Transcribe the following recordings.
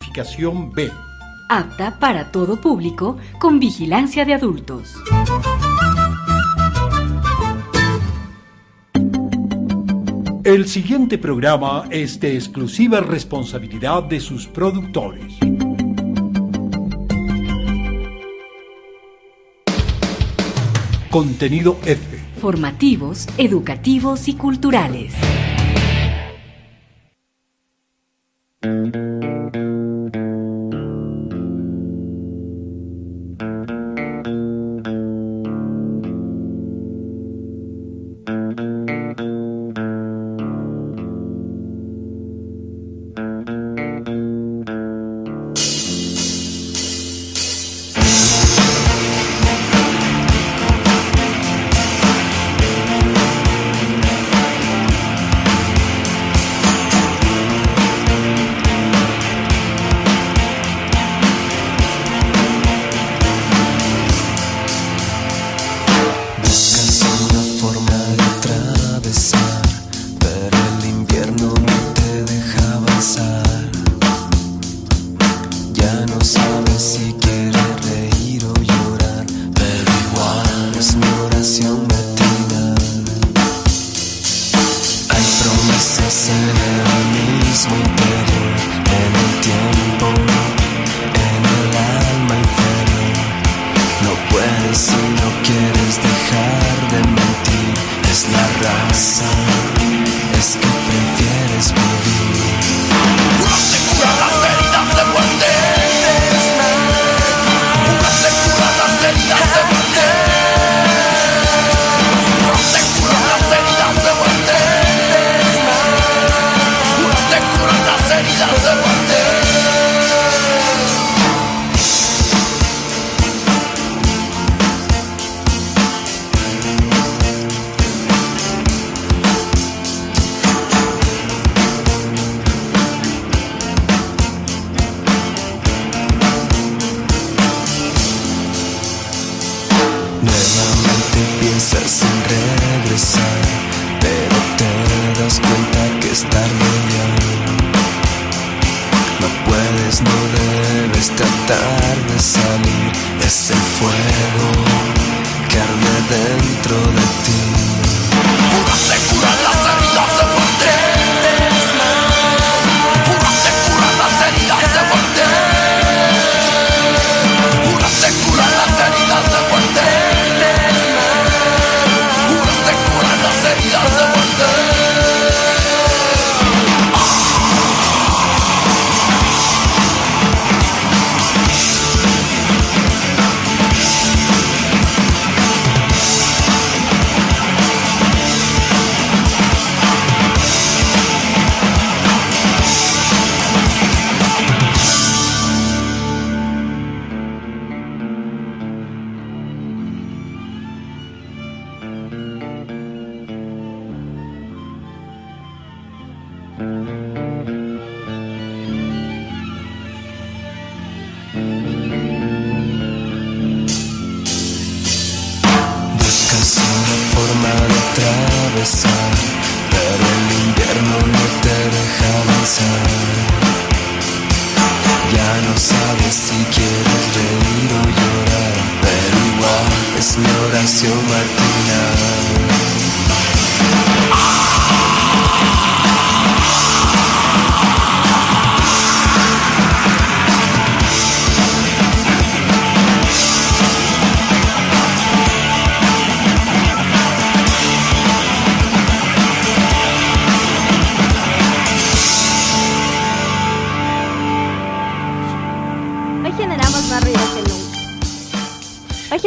clasificación B. Apta para todo público, con vigilancia de adultos. El siguiente programa es de exclusiva responsabilidad de sus productores. Contenido F. Formativos, educativos y culturales.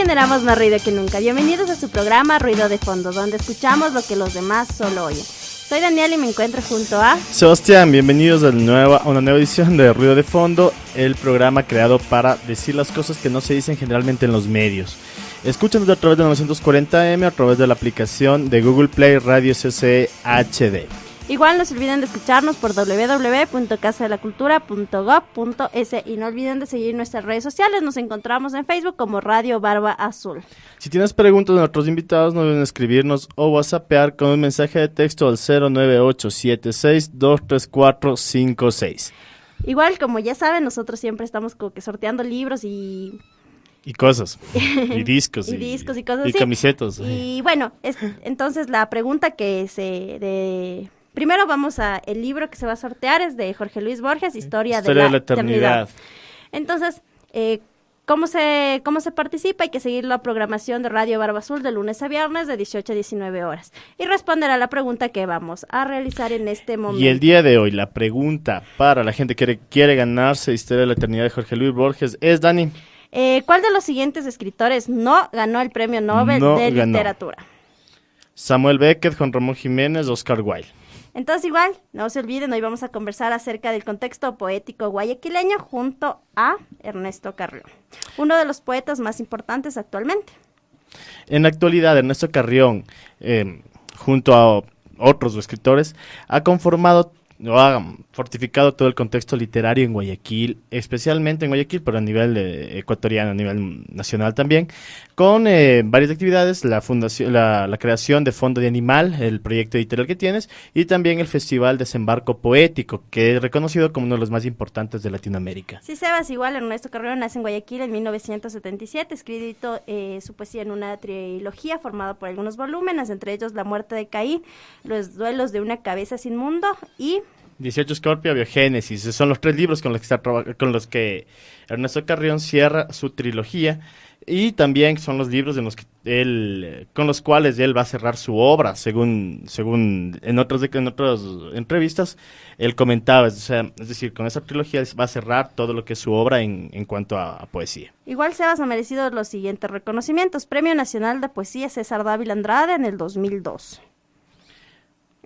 Generamos más ruido que nunca. Bienvenidos a su programa Ruido de Fondo, donde escuchamos lo que los demás solo oyen. Soy Daniel y me encuentro junto a Sebastián. Bienvenidos a una nueva edición de Ruido de Fondo, el programa creado para decir las cosas que no se dicen generalmente en los medios. Escúchanos a través de 940M, a través de la aplicación de Google Play Radio CC HD. Igual no se olviden de escucharnos por www.casadelacultura.gov.es y no olviden de seguir nuestras redes sociales. Nos encontramos en Facebook como Radio Barba Azul. Si tienes preguntas de nuestros invitados, no olviden escribirnos o whatsappear con un mensaje de texto al 09876234456. Igual, como ya saben, nosotros siempre estamos como que sorteando libros y cosas, y discos, y discos y cosas y así. camisetas. Y bueno, entonces la pregunta primero vamos a... El libro que se va a sortear es de Jorge Luis Borges, Historia de la Eternidad. Entonces, ¿cómo se participa? Hay que seguir la programación de Radio Barba Azul de lunes a viernes de 18 a 19 horas. Y responder a la pregunta que vamos a realizar en este momento. Y el día de hoy, la pregunta para la gente que quiere ganarse Historia de la Eternidad de Jorge Luis Borges es, Dani. ¿Cuál de los siguientes escritores no ganó el premio Nobel de Literatura? Samuel Beckett, Juan Ramón Jiménez, Oscar Wilde. Entonces igual, no se olviden, hoy vamos a conversar acerca del contexto poético guayaquileño junto a Ernesto Carrión, uno de los poetas más importantes actualmente. En la actualidad, Ernesto Carrión, junto a otros escritores, ha fortificado todo el contexto literario en Guayaquil, especialmente en Guayaquil, pero a nivel ecuatoriano, a nivel nacional también, con varias actividades, la creación de Fondo de Animal, el proyecto editorial que tienes, y también el Festival Desembarco Poético, que es reconocido como uno de los más importantes de Latinoamérica. Sí, Sebas, igual Ernesto Carrión nace en Guayaquil en 1977, escrito su poesía en una trilogía formada por algunos volúmenes, entre ellos La muerte de Caín, Los duelos de una cabeza sin mundo y 18 Scorpio, Biogénesis. Son los 3 libros con los que Ernesto Carrión cierra su trilogía, y también son los libros con los cuales él va a cerrar su obra, según en otras entrevistas él comentaba. Es decir, con esa trilogía va a cerrar todo lo que es su obra en cuanto a poesía. Igual Sebas ha merecido los siguientes reconocimientos: Premio Nacional de Poesía César Dávila Andrade en el 2002.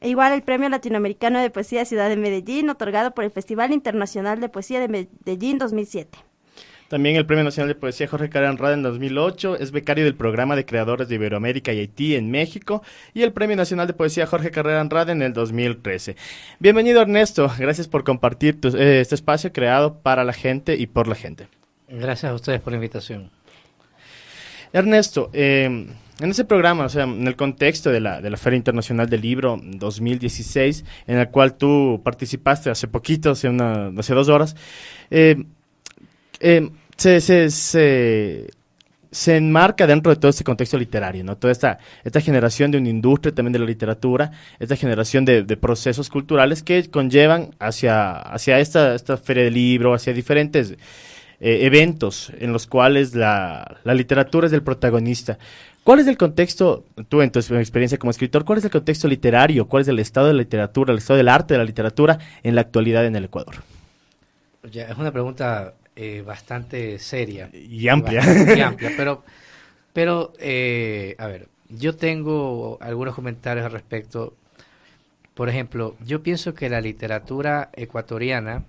Igual el Premio Latinoamericano de Poesía Ciudad de Medellín, otorgado por el Festival Internacional de Poesía de Medellín 2007. También el Premio Nacional de Poesía Jorge Carrera Andrade en 2008, es becario del Programa de Creadores de Iberoamérica y Haití en México, y el Premio Nacional de Poesía Jorge Carrera Andrade en el 2013. Bienvenido, Ernesto, gracias por compartir este espacio creado para la gente y por la gente. Gracias a ustedes por la invitación. Ernesto, en ese programa, en el contexto de la Feria Internacional del Libro 2016, en la cual tú participaste hace poquito, hace 2 horas, se enmarca dentro de todo este contexto literario, ¿no? Toda esta generación de una industria también de la literatura, esta generación de procesos culturales que conllevan hacia esta Feria del Libro, hacia diferentes eventos en los cuales la literatura es el protagonista. ¿Cuál es el contexto, tú en tu experiencia como escritor, cuál es el contexto literario, cuál es el estado de la literatura, el estado del arte de la literatura en la actualidad en el Ecuador? Ya, es una pregunta bastante seria. Y amplia. Pero a ver, yo tengo algunos comentarios al respecto. Por ejemplo, yo pienso que la literatura ecuatoriana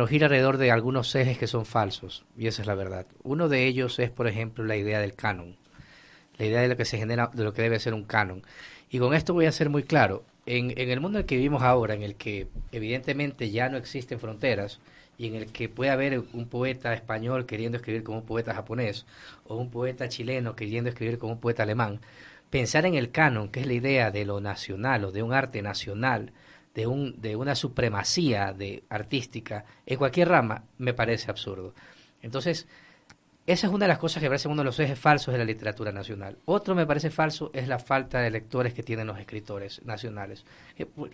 gira alrededor de algunos ejes que son falsos, y esa es la verdad. Uno de ellos es, por ejemplo, la idea del canon, la idea de lo que se genera, de lo que debe ser un canon. Y con esto voy a ser muy claro. En el mundo en el que vivimos ahora, en el que evidentemente ya no existen fronteras, y en el que puede haber un poeta español queriendo escribir como un poeta japonés, o un poeta chileno queriendo escribir como un poeta alemán, pensar en el canon, que es la idea de lo nacional o de un arte nacional, de una supremacía artística en cualquier rama, me parece absurdo. Entonces, esa es una de las cosas que me parece uno de los ejes falsos de la literatura nacional. Otro me parece falso es la falta de lectores que tienen los escritores nacionales.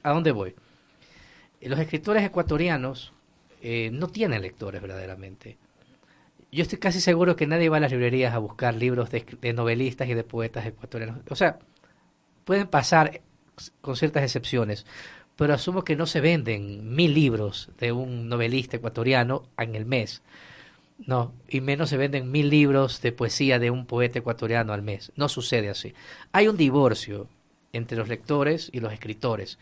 ¿A dónde voy? Los escritores ecuatorianos no tienen lectores verdaderamente. Yo estoy casi seguro que nadie va a las librerías a buscar libros de novelistas y de poetas ecuatorianos. O sea, pueden pasar con ciertas excepciones, pero asumo que no se venden 1000 libros de un novelista ecuatoriano en el mes. No, y menos se venden 1000 libros de poesía de un poeta ecuatoriano al mes. No sucede así. Hay un divorcio entre los lectores y los escritores,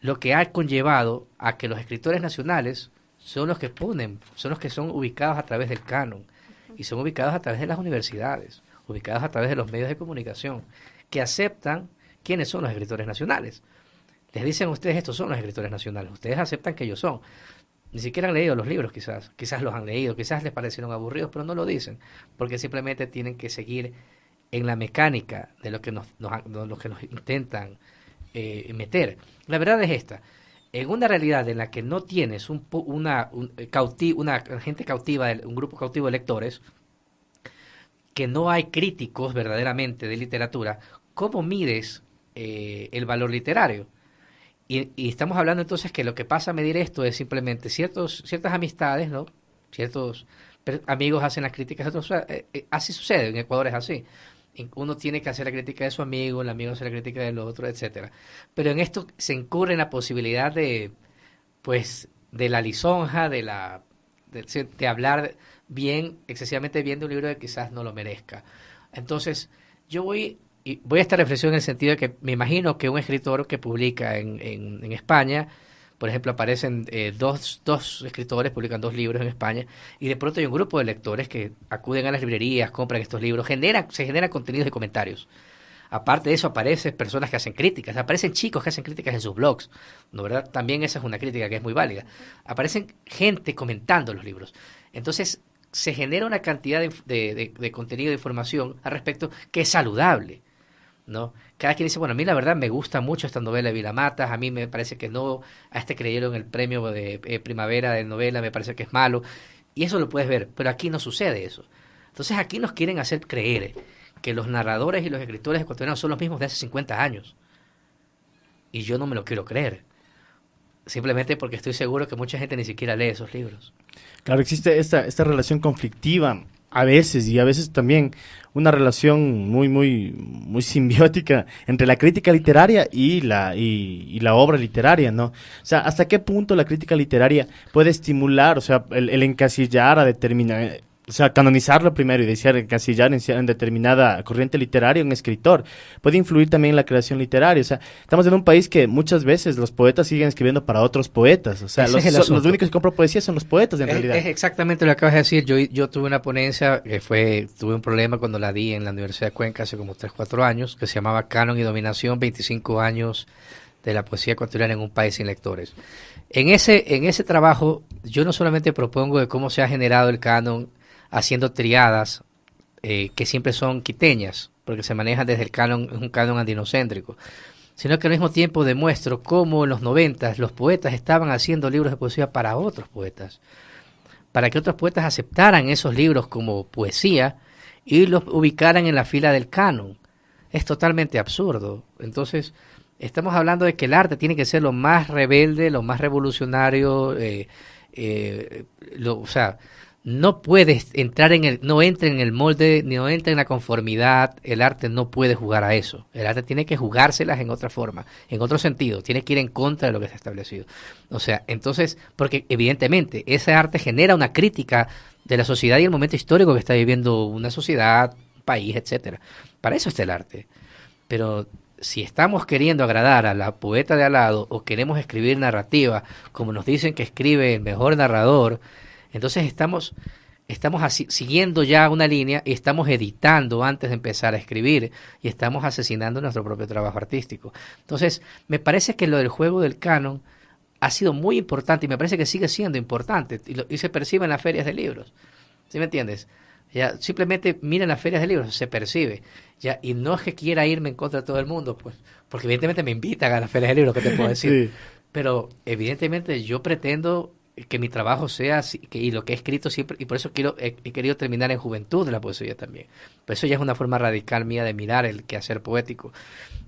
lo que ha conllevado a que los escritores nacionales son los que son ubicados a través del canon, y son ubicados a través de las universidades, ubicados a través de los medios de comunicación, que aceptan quiénes son los escritores nacionales. Les dicen a ustedes, estos son los escritores nacionales, ustedes aceptan que ellos son. Ni siquiera han leído los libros, quizás los han leído, quizás les parecieron aburridos, pero no lo dicen, porque simplemente tienen que seguir en la mecánica de lo que nos intentan meter. La verdad es esta: en una realidad en la que no tienes una gente cautiva, un grupo cautivo de lectores, que no hay críticos verdaderamente de literatura, ¿cómo mides el valor literario? Y estamos hablando entonces que lo que pasa a medir esto es simplemente ciertas amistades, ¿no? Ciertos amigos hacen las críticas, otros, así sucede, en Ecuador es así. Uno tiene que hacer la crítica de su amigo, el amigo hace la crítica del otro, etcétera. Pero en esto se incurre en la posibilidad de la lisonja, de hablar bien, excesivamente bien de un libro que quizás no lo merezca. Entonces, yo voy a esta reflexión en el sentido de que me imagino que un escritor que publica en España, por ejemplo, aparecen dos escritores, publican 2 libros en España, y de pronto hay un grupo de lectores que acuden a las librerías, compran estos libros, se generan contenidos y comentarios. Aparte de eso, aparecen personas que hacen críticas, aparecen chicos que hacen críticas en sus blogs, ¿no, verdad? También esa es una crítica que es muy válida. Aparecen gente comentando los libros. Entonces, se genera una cantidad de contenido, de información al respecto que es saludable, ¿no? Cada quien dice, bueno, a mí la verdad me gusta mucho esta novela de Vilamatas, a mí me parece que no, a este que le dieron el premio de primavera de novela, me parece que es malo, y eso lo puedes ver, pero aquí no sucede eso. Entonces aquí nos quieren hacer creer que los narradores y los escritores ecuatorianos son los mismos de hace 50 años, y yo no me lo quiero creer, simplemente porque estoy seguro que mucha gente ni siquiera lee esos libros. Claro, existe esta relación conflictiva a veces, y a veces también una relación muy simbiótica entre la crítica literaria y la obra literaria, ¿no? O sea, ¿hasta qué punto la crítica literaria puede estimular, o sea, el encasillar a determinar, o sea, canonizarlo primero y decir encasillar en determinada corriente literaria un escritor? Puede influir también en la creación literaria. O sea, estamos en un país que muchas veces los poetas siguen escribiendo para otros poetas. O sea, los únicos que compran poesía son los poetas en realidad. Es exactamente lo que acabas de decir. Yo tuve una ponencia tuve un problema cuando la di en la Universidad de Cuenca hace como 3-4 años, que se llamaba Canon y Dominación, 25 años de la poesía ecuatoriana en un país sin lectores. En ese trabajo, yo no solamente propongo de cómo se ha generado el canon haciendo triadas que siempre son quiteñas, porque se manejan desde un canon andinocéntrico, sino que al mismo tiempo demuestro cómo en los 90 los poetas estaban haciendo libros de poesía para otros poetas, para que otros poetas aceptaran esos libros como poesía y los ubicaran en la fila del canon. Es totalmente absurdo. Entonces, estamos hablando de que el arte tiene que ser lo más rebelde, lo más revolucionario, o sea, no puedes no entra en el molde, no entra en la conformidad. El arte no puede jugar a eso. El arte tiene que jugárselas en otra forma, en otro sentido. Tiene que ir en contra de lo que está establecido. O sea, entonces, porque evidentemente ese arte genera una crítica de la sociedad y el momento histórico que está viviendo una sociedad, un país, etcétera. Para eso está el arte. Pero si estamos queriendo agradar a la poeta de al lado o queremos escribir narrativa, como nos dicen que escribe el mejor narrador, entonces estamos así, siguiendo ya una línea y estamos editando antes de empezar a escribir y estamos asesinando nuestro propio trabajo artístico. Entonces, me parece que lo del juego del canon ha sido muy importante y me parece que sigue siendo importante y se percibe en las ferias de libros. ¿Sí me entiendes? Ya, simplemente miren las ferias de libros, se percibe. Ya, y no es que quiera irme en contra de todo el mundo, pues, porque evidentemente me invitan a las ferias de libros, ¿qué te puedo decir? Sí. Pero evidentemente yo pretendo que mi trabajo sea y lo que he escrito siempre, y por eso he querido terminar en juventud de la poesía también. Pero eso ya es una forma radical mía de mirar el quehacer poético.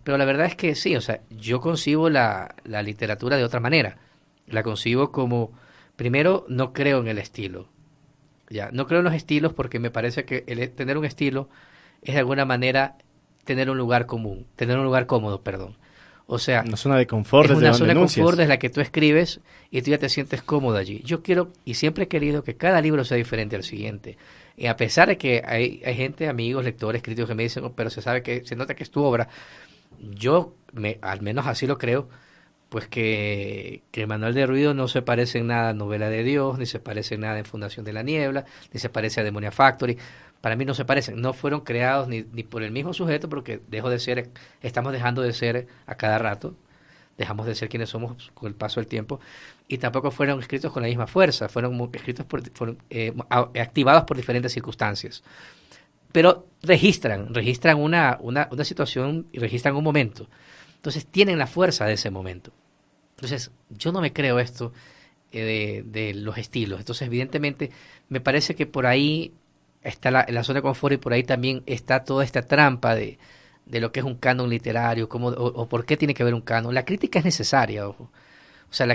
Pero la verdad es que sí, o sea, yo concibo la literatura de otra manera. La concibo como, primero, no creo en el estilo. Ya, no creo en los estilos porque me parece que tener un estilo es de alguna manera tener un lugar común, tener un lugar cómodo, perdón. O sea, una zona de confort, es una zona de confort desde la que tú escribes y tú ya te sientes cómodo allí. Yo quiero y siempre he querido que cada libro sea diferente al siguiente. Y a pesar de que hay gente, amigos, lectores, críticos que me dicen, pero se nota que es tu obra, al menos así lo creo, pues que Manuel de Ruido no se parece en nada a Novela de Dios, ni se parece en nada en Fundación de la Niebla, ni se parece a Demonia Factory. Para mí no se parecen, no fueron creados ni por el mismo sujeto, porque estamos dejando de ser a cada rato, dejamos de ser quienes somos con el paso del tiempo, y tampoco fueron escritos con la misma fuerza, fueron escritos activados por diferentes circunstancias. Pero registran una situación y registran un momento. Entonces tienen la fuerza de ese momento. Entonces, yo no me creo esto de los estilos. Entonces, evidentemente, me parece que por ahí está la zona de confort y por ahí también está toda esta trampa de lo que es un canon literario, o por qué tiene que haber un canon. La crítica es necesaria, ojo. O sea,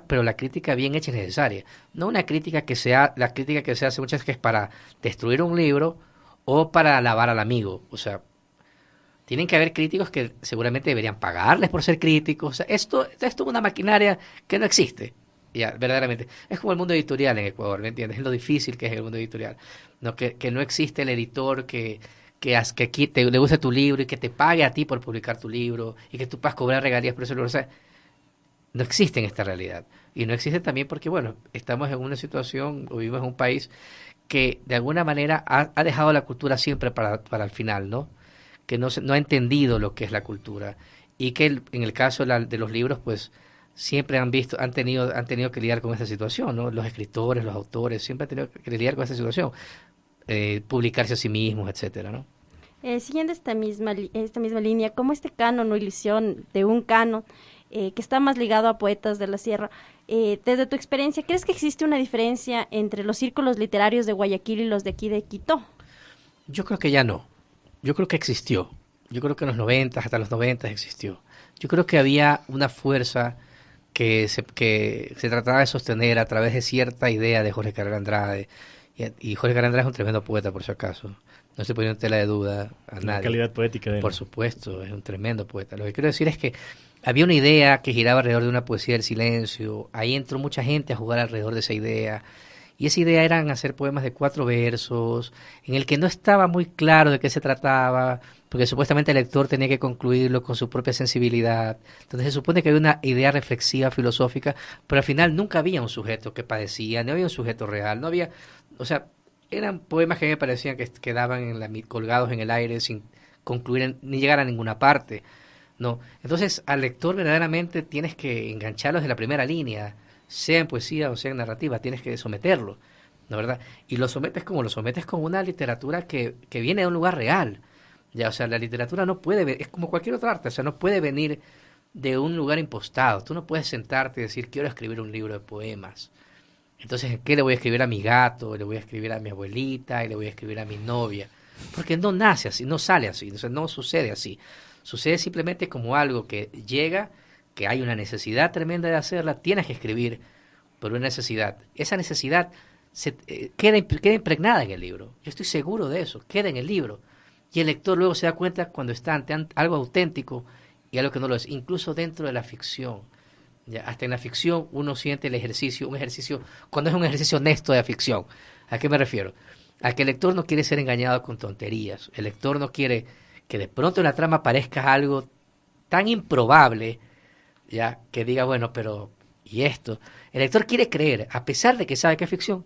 pero la crítica bien hecha es necesaria. No una crítica la crítica que se hace muchas veces que es para destruir un libro o para alabar al amigo. O sea, tienen que haber críticos que seguramente deberían pagarles por ser críticos. O sea, esto es una maquinaria que no existe. Ya, verdaderamente. Es como el mundo editorial en Ecuador, ¿me entiendes? Es lo difícil que es el mundo editorial. No, que no existe el editor que aquí le guste tu libro y que te pague a ti por publicar tu libro y que tú puedas cobrar regalías por ese libro. O sea, no existe en esta realidad. Y no existe también porque, bueno, estamos en una situación o vivimos en un país que de alguna manera ha dejado la cultura siempre para el final, ¿no? Que no ha entendido lo que es la cultura y que en el caso de los libros, pues siempre han tenido que lidiar con esta situación, ¿no? Los escritores, los autores, siempre han tenido que lidiar con esta situación, publicarse a sí mismos, etcétera, ¿no? Siguiendo esta misma línea, ¿cómo este canon o ilusión de un canon que está más ligado a poetas de la sierra, desde tu experiencia, ¿crees que existe una diferencia entre los círculos literarios de Guayaquil y los de aquí de Quito? Yo creo que ya no. Yo creo que existió. Yo creo que en los 90, hasta los 90 existió. Yo creo que había una fuerza que se trataba de sostener a través de cierta idea de Jorge Carrera Andrade. Y Jorge Carrera Andrade es un tremendo poeta, por si acaso. No estoy poniendo en tela de duda a nadie. La calidad poética de él. Por supuesto, es un tremendo poeta. Lo que quiero decir es que había una idea que giraba alrededor de una poesía del silencio. Ahí entró mucha gente a jugar alrededor de esa idea. Y esa idea eran hacer poemas de 4 versos, en el que no estaba muy claro de qué se trataba, porque supuestamente el lector tenía que concluirlo con su propia sensibilidad. Entonces se supone que había una idea reflexiva, filosófica, pero al final nunca había un sujeto que padecía, no había un sujeto real, no había, o sea, eran poemas que a mí me parecían que quedaban colgados en el aire sin concluir ni llegar a ninguna parte. No, entonces al lector verdaderamente tienes que engancharlo desde la primera línea, sea en poesía o sea en narrativa, tienes que someterlo, ¿no, verdad? Y lo sometes con una literatura que viene de un lugar real. Ya, o sea, la literatura no puede, es como cualquier otra arte, o sea, no puede venir de un lugar impostado. Tú no puedes sentarte y decir, quiero escribir un libro de poemas. Entonces, ¿qué le voy a escribir a mi gato? Le voy a escribir a mi abuelita y le voy a escribir a mi novia. Porque no nace así, no sale así, o sea, no sucede así. Sucede simplemente como algo que llega, que hay una necesidad tremenda de hacerla, tienes que escribir por una necesidad. Esa necesidad queda impregnada en el libro. Yo estoy seguro de eso, queda en el libro. Y el lector luego se da cuenta cuando está ante algo auténtico y algo que no lo es, incluso dentro de la ficción. Ya, hasta en la ficción uno siente un ejercicio, cuando es un ejercicio honesto de la ficción. ¿A qué me refiero? A que el lector no quiere ser engañado con tonterías. El lector no quiere que de pronto en la trama aparezca algo tan improbable, ya, que diga, bueno, pero ¿y esto? El lector quiere creer, a pesar de que sabe que es ficción,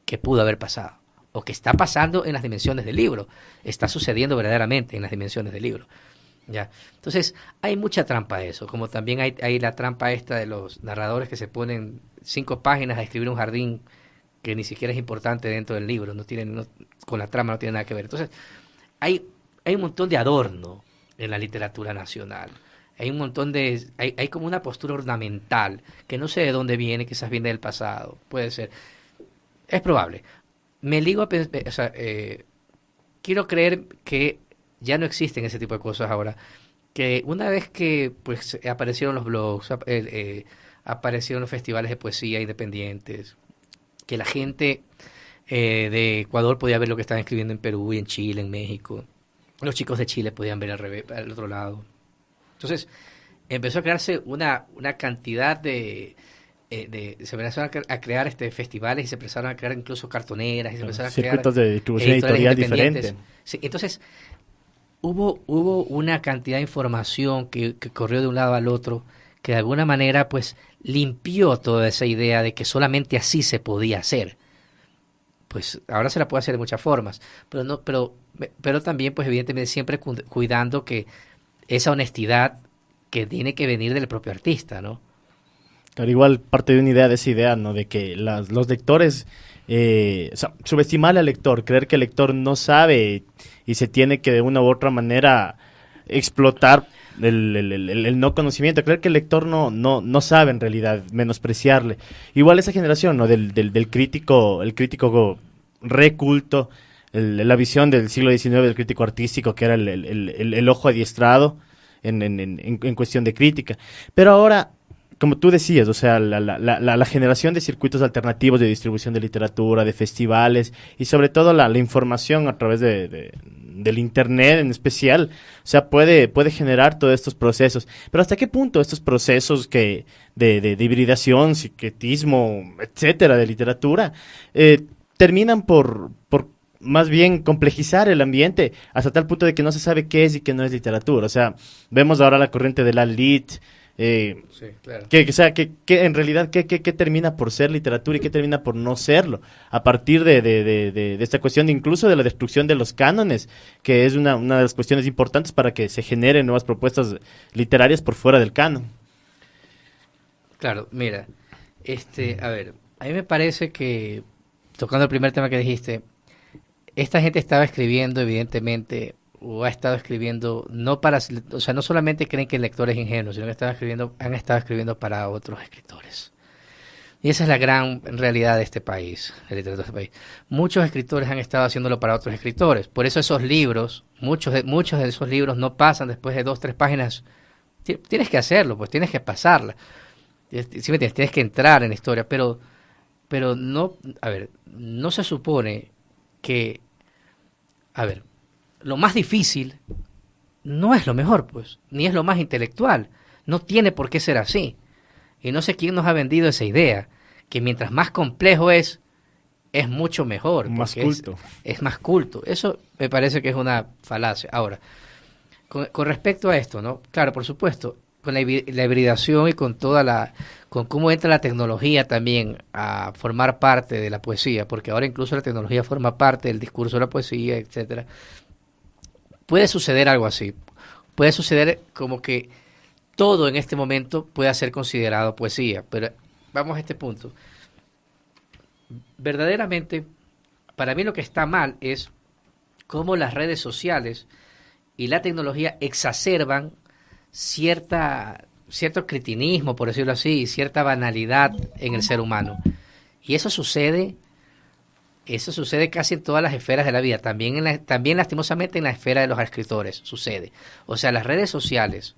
que pudo haber pasado, o que está pasando en las dimensiones del libro, está sucediendo verdaderamente en las dimensiones del libro. Ya. Entonces, hay mucha trampa de eso, como también hay la trampa esta de los narradores que se ponen 5 páginas a escribir un jardín que ni siquiera es importante dentro del libro, con la trama no tiene nada que ver. Entonces, hay un montón de adorno en la literatura nacional. Hay un montón hay como una postura ornamental que no sé de dónde viene, quizás viene del pasado, puede ser. Es probable. Me ligo a pensar, o sea, quiero creer que ya no existen ese tipo de cosas ahora. Que una vez que pues aparecieron los blogs, aparecieron los festivales de poesía independientes, que la gente de Ecuador podía ver lo que estaban escribiendo en Perú y en Chile, en México. Los chicos de Chile podían ver al otro lado. Entonces, empezó a crearse una cantidad se empezaron a crear festivales y se empezaron a crear incluso cartoneras y se empezaron a crear circuitos de distribución editorial diferentes. Sí, entonces, hubo una cantidad de información que corrió de un lado al otro que de alguna manera pues limpió toda esa idea de que solamente así se podía hacer. Pues ahora se la puede hacer de muchas formas, pero también pues evidentemente siempre cuidando que esa honestidad que tiene que venir del propio artista, ¿no? Claro, igual parte de una idea de esa idea, ¿no? De que los lectores, o sea, subestimar al lector, creer que el lector no sabe y se tiene que de una u otra manera explotar el no conocimiento, creer que el lector no sabe en realidad, menospreciarle. Igual esa generación, ¿no? Del crítico, el crítico reculto, la visión del siglo XIX del crítico artístico, que era el ojo adiestrado en cuestión de crítica. Pero ahora, como tú decías, o sea, la generación de circuitos alternativos de distribución de literatura, de festivales, y sobre todo la información a través del internet en especial, o sea, puede generar todos estos procesos. Pero ¿hasta qué punto estos procesos de hibridación, sincretismo, etcétera, de literatura, terminan por más bien complejizar el ambiente hasta tal punto de que no se sabe qué es y qué no es literatura? O sea, vemos ahora la corriente de la lit, sí, claro. que en realidad qué termina por ser literatura y qué termina por no serlo, a partir de esta cuestión incluso de la destrucción de los cánones, que es una de las cuestiones importantes para que se generen nuevas propuestas literarias por fuera del canon. Claro, mira, a ver, a mí me parece que, tocando el primer tema que dijiste, esta gente estaba escribiendo evidentemente, o ha estado escribiendo no para, o sea, no solamente creen que el lector es ingenuo, sino que han estado escribiendo para otros escritores. Y esa es la gran realidad de este país, de literatura de este país. Muchos escritores han estado haciéndolo para otros escritores. Por eso esos libros, muchos de esos libros no pasan después de 2-3 páginas. Tienes que hacerlo, pues tienes que pasarla. ¿Sí me entiendes? Tienes que entrar en la historia, pero no, a ver, no se supone que, a ver, lo más difícil no es lo mejor, pues, ni es lo más intelectual. No tiene por qué ser así. Y no sé quién nos ha vendido esa idea, que mientras más complejo es mucho mejor. Más culto. Es más culto. Eso me parece que es una falacia. Ahora, con respecto a esto, ¿no? Claro, por supuesto, con la hibridación y con cómo entra la tecnología también a formar parte de la poesía, porque ahora incluso la tecnología forma parte del discurso de la poesía, etcétera. Puede suceder algo así. Puede suceder como que todo en este momento pueda ser considerado poesía. Pero vamos a este punto. Verdaderamente, para mí lo que está mal es cómo las redes sociales y la tecnología exacerban cierto cretinismo, por decirlo así, y cierta banalidad en el ser humano. Y eso sucede casi en todas las esferas de la vida, también lastimosamente en la esfera de los escritores sucede. O sea, las redes sociales,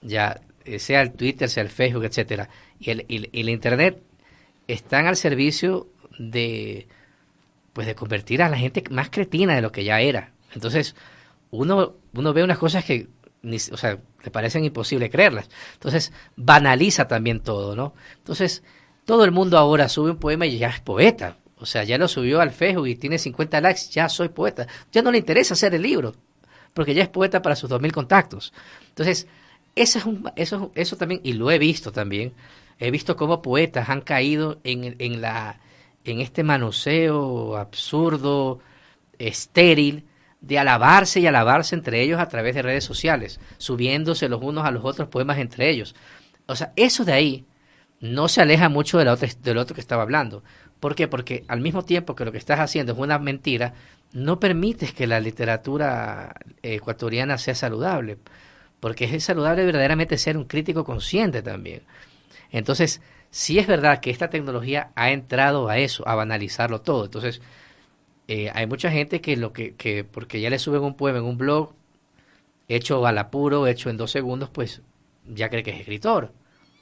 ya sea el Twitter, sea el Facebook, etcétera, y el Internet están al servicio de convertir a la gente más cretina de lo que ya era. Entonces, uno ve unas cosas que le parecen imposible creerlas. Entonces, banaliza también todo, ¿no? Entonces, todo el mundo ahora sube un poema y ya es poeta. O sea, ya lo subió al Facebook y tiene 50 likes, ya soy poeta. Ya no le interesa hacer el libro, porque ya es poeta para sus 2.000 contactos. Entonces, eso también, y lo he visto también, he visto cómo poetas han caído en este manoseo absurdo, estéril, de alabarse y alabarse entre ellos a través de redes sociales, subiéndose los unos a los otros poemas entre ellos. O sea, eso de ahí no se aleja mucho del otro que estaba hablando. ¿Por qué? Porque al mismo tiempo que lo que estás haciendo es una mentira, no permites que la literatura ecuatoriana sea saludable, porque es saludable verdaderamente ser un crítico consciente también. Entonces, sí es verdad que esta tecnología ha entrado a eso, a banalizarlo todo. Entonces, hay mucha gente que porque ya le suben un poema en un blog, hecho al apuro, hecho en 2 segundos, pues ya cree que es escritor,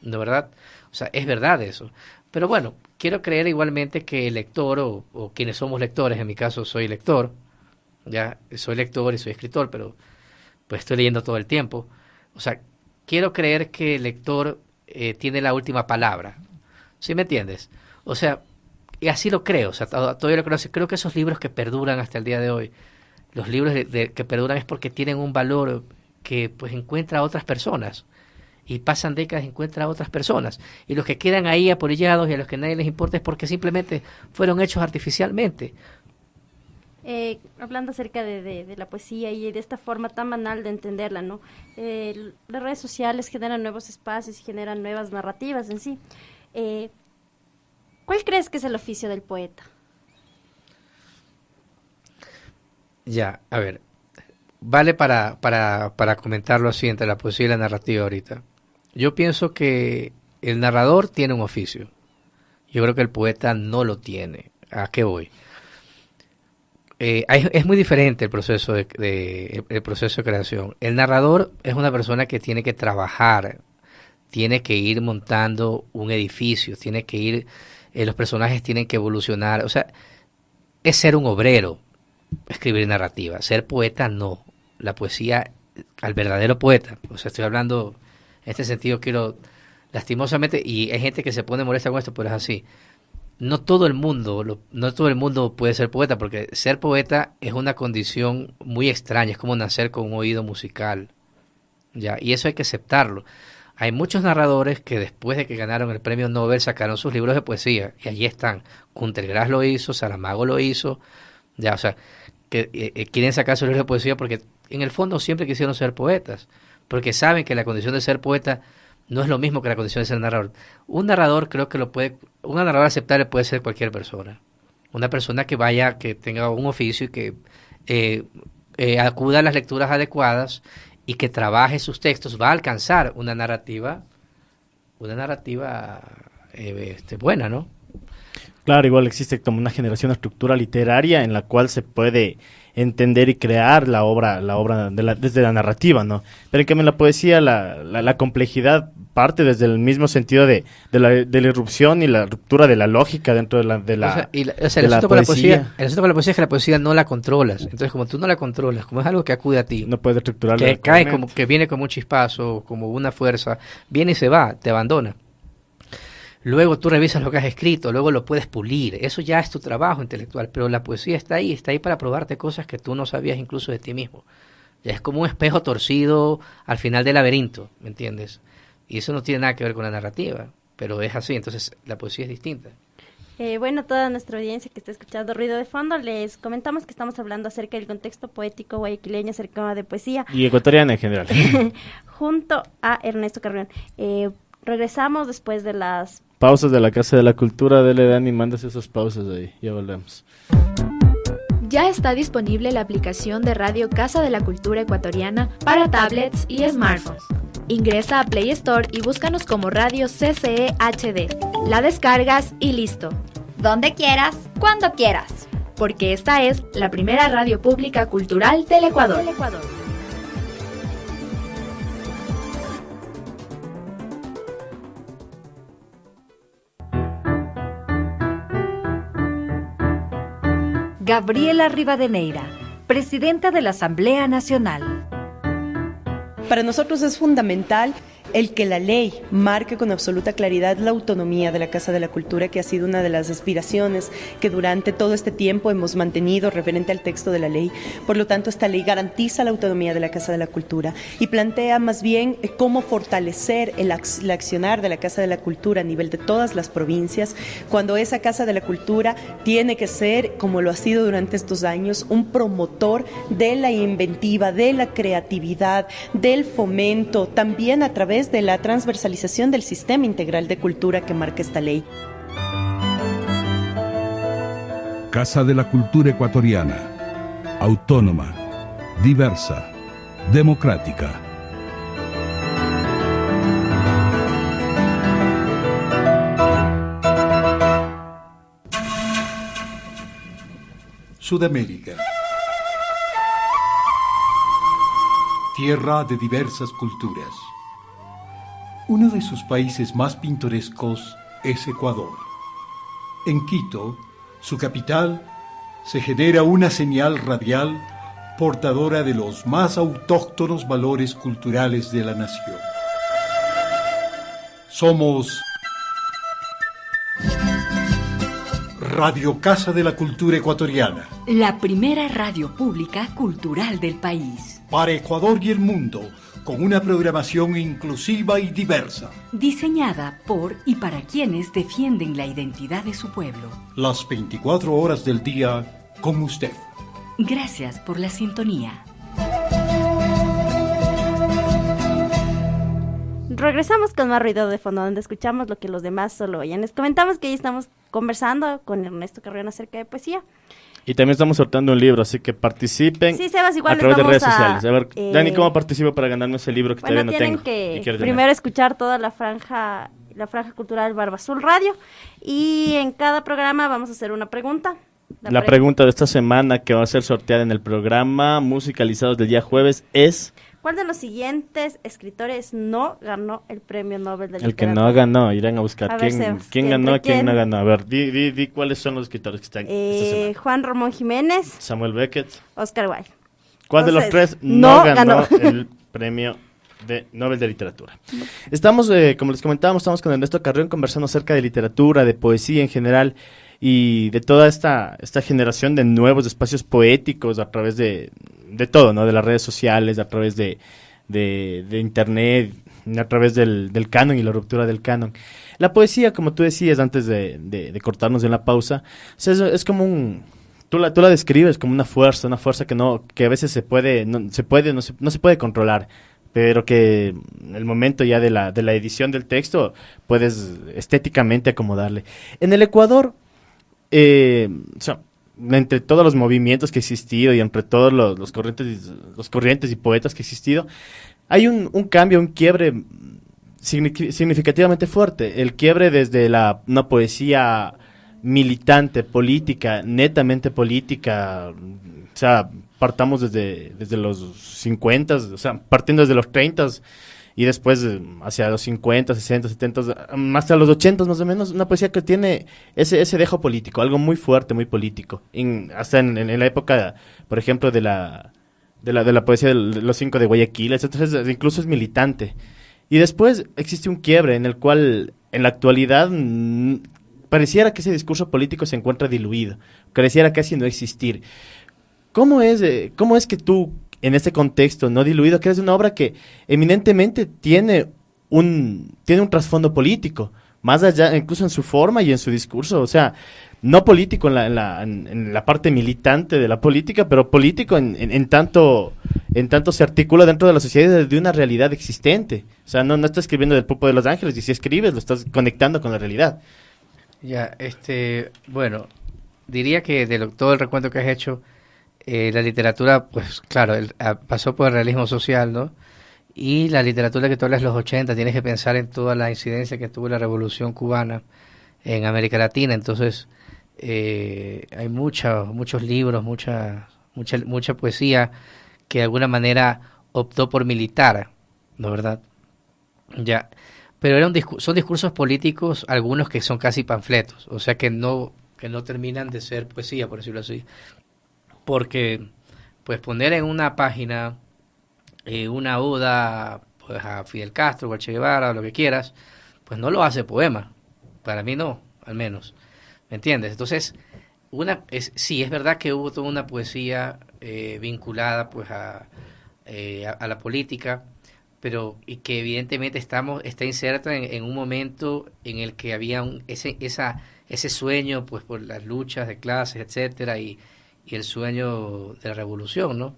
¿no verdad? O sea, es verdad eso. Pero bueno, quiero creer igualmente que el lector o quienes somos lectores, en mi caso soy lector, ya soy lector y soy escritor, pero pues estoy leyendo todo el tiempo. O sea, quiero creer que el lector tiene la última palabra. ¿Sí me entiendes? O sea, y así lo creo, o sea, todavía lo creo. Creo que esos libros que perduran hasta el día de hoy, los libros que perduran es porque tienen un valor que pues encuentra a otras personas. Y pasan décadas y encuentra a otras personas. Y los que quedan ahí apoyados y a los que nadie les importa es porque simplemente fueron hechos artificialmente. Hablando acerca de la poesía y de esta forma tan banal de entenderla, ¿no? Las redes sociales generan nuevos espacios y generan nuevas narrativas en sí. ¿Cuál crees que es el oficio del poeta? Ya, a ver, vale para comentarlo así entre la poesía y la narrativa ahorita. Yo pienso que el narrador tiene un oficio. Yo creo que el poeta no lo tiene. ¿A qué voy? Es muy diferente el proceso el proceso de creación. El narrador es una persona que tiene que trabajar, tiene que ir montando un edificio, tiene que ir, los personajes tienen que evolucionar. O sea, es ser un obrero, escribir narrativa. Ser poeta no. La poesía, al verdadero poeta. O sea, estoy hablando, en este sentido quiero, lastimosamente, y hay gente que se pone molesta con esto, pero es así. No todo el mundo puede ser poeta, porque ser poeta es una condición muy extraña, es como nacer con un oído musical, ¿ya? Y eso hay que aceptarlo. Hay muchos narradores que después de que ganaron el premio Nobel sacaron sus libros de poesía, y allí están. Günter Grass lo hizo, Saramago lo hizo, ya, o sea, que quieren sacar sus libros de poesía porque en el fondo siempre quisieron ser poetas, porque saben que la condición de ser poeta no es lo mismo que la condición de ser narrador. Un narrador creo que un narrador aceptable puede ser cualquier persona. Una persona que tenga un oficio y que acuda a las lecturas adecuadas y que trabaje sus textos, va a alcanzar una narrativa buena, ¿no? Claro, igual existe como una generación de estructura literaria en la cual se puede entender y crear la obra desde la narrativa, ¿no? Pero en cambio en la poesía la complejidad parte desde el mismo sentido de la irrupción y la ruptura de la lógica dentro de la poesía. El asunto con la poesía es que la poesía no la controlas. Entonces, como tú no la controlas, como es algo que acude a ti, no puedes estructurarla, que cae que viene como un chispazo, como una fuerza, viene y se va, te abandona. Luego tú revisas lo que has escrito, luego lo puedes pulir. Eso ya es tu trabajo intelectual, pero la poesía está ahí para probarte cosas que tú no sabías incluso de ti mismo. Ya es como un espejo torcido al final del laberinto, ¿me entiendes? Y eso no tiene nada que ver con la narrativa, pero es así, entonces la poesía es distinta. Bueno, toda nuestra audiencia que está escuchando Ruido de Fondo, les comentamos que estamos hablando acerca del contexto poético guayaquileño acerca de poesía. Y ecuatoriana en general. Junto a Ernesto Carrión. Regresamos después de las pausas de la Casa de la Cultura. Dele, Dani, mándase esas pausas ahí, ya volvemos. Ya está disponible la aplicación de Radio Casa de la Cultura Ecuatoriana para tablets y smartphones. Ingresa a Play Store y búscanos como Radio CCE HD. La descargas y listo. Donde quieras, cuando quieras. Porque esta es la primera radio pública cultural del Ecuador. Gabriela Rivadeneira, presidenta de la Asamblea Nacional. Para nosotros es fundamental el que la ley marque con absoluta claridad la autonomía de la Casa de la Cultura, que ha sido una de las aspiraciones que durante todo este tiempo hemos mantenido referente al texto de la ley. Por lo tanto, esta ley garantiza la autonomía de la Casa de la Cultura y plantea más bien cómo fortalecer el accionar de la Casa de la Cultura a nivel de todas las provincias, cuando esa Casa de la Cultura tiene que ser, como lo ha sido durante estos años, un promotor de la inventiva, de la creatividad, del fomento, también a través de la transversalización del sistema integral de cultura que marca esta ley. Casa de la Cultura Ecuatoriana, autónoma, diversa, democrática. Sudamérica. Tierra de diversas culturas. Uno de sus países más pintorescos es Ecuador. En Quito, su capital, se genera una señal radial portadora de los más autóctonos valores culturales de la nación. Somos Radio Casa de la Cultura Ecuatoriana, la primera radio pública cultural del país. Para Ecuador y el mundo, con una programación inclusiva y diversa. Diseñada por y para quienes defienden la identidad de su pueblo. Las 24 horas del día con usted. Gracias por la sintonía. Regresamos con más Ruido de Fondo, donde escuchamos lo que los demás solo oyen. Les comentamos que hoy estamos conversando con Ernesto Carrión acerca de poesía. Y también estamos sorteando un libro, así que participen Sebas, igual a través de redes sociales. A ver, Dani, ¿cómo participo para ganarme ese libro que todavía no tengo? Tienen que primero escuchar toda la franja cultural Barba Azul Radio, y en cada programa vamos a hacer una pregunta. La pregunta de esta semana que va a ser sorteada en el programa Musicalizados del día jueves es... ¿Cuál de los siguientes escritores no ganó el premio Nobel de Literatura? El que no ganó, irán a buscar. ¿Quién ganó, quién no ganó? A ver, di cuáles son los escritores que están esta semana. Juan Ramón Jiménez. Samuel Beckett. Oscar Wilde. ¿Cuál de los tres no ganó el premio de Nobel de Literatura? Estamos, como les comentábamos, estamos con Ernesto Carrión conversando acerca de literatura, de poesía en general, y de toda esta generación de nuevos espacios poéticos a través de todo, ¿no? De las redes sociales, a través de internet, a través del canon y la ruptura del canon. La poesía, como tú decías antes de cortarnos en la pausa, es como un... Tú la describes como una fuerza que a veces no se puede controlar, pero que en el momento ya de la edición del texto puedes estéticamente acomodarle. En el Ecuador, entre todos los movimientos que ha existido y entre todos los corrientes y poetas que ha existido, hay un cambio, un quiebre significativamente fuerte. El quiebre desde una poesía militante, política, netamente política, o sea, partamos desde los 50, o sea, partiendo desde los 30 y después hacia los 50, 60, 70, hasta los 80 más o menos, una poesía que tiene ese dejo político, algo muy fuerte, muy político. Hasta en la época, por ejemplo, de la poesía de los 5 de Guayaquil, entonces incluso es militante. Y después existe un quiebre en el cual, en la actualidad, pareciera que ese discurso político se encuentra diluido, pareciera casi no existir. ¿Cómo es que tú, en este contexto no diluido, creas una obra que eminentemente tiene un trasfondo político, más allá, incluso en su forma y en su discurso, o sea, no político en la parte militante de la política, pero político en tanto se articula dentro de la sociedad de una realidad existente? O sea, no estás escribiendo del Pulpo de los Ángeles, y si escribes lo estás conectando con la realidad. Ya, bueno, diría que todo el recuento que has hecho, la literatura, pues claro, pasó por el realismo social, ¿no? Y la literatura que tú hablas de los 80, tienes que pensar en toda la incidencia que tuvo la Revolución Cubana en América Latina. Entonces, hay muchos libros, mucha poesía que de alguna manera optó por militar, ¿no, verdad? Ya, pero son discursos políticos, algunos que son casi panfletos, o sea que no terminan de ser poesía, por decirlo así. Porque, pues, poner en una página una oda, pues, a Fidel Castro o a Che Guevara o lo que quieras, pues no lo hace poema. Para mí no, al menos. ¿Me entiendes? Entonces, sí, es verdad que hubo toda una poesía vinculada, pues, a la política, pero y que evidentemente está inserta en un momento en el que había ese sueño, pues, por las luchas de clases, etcétera, y el sueño de la revolución, ¿no?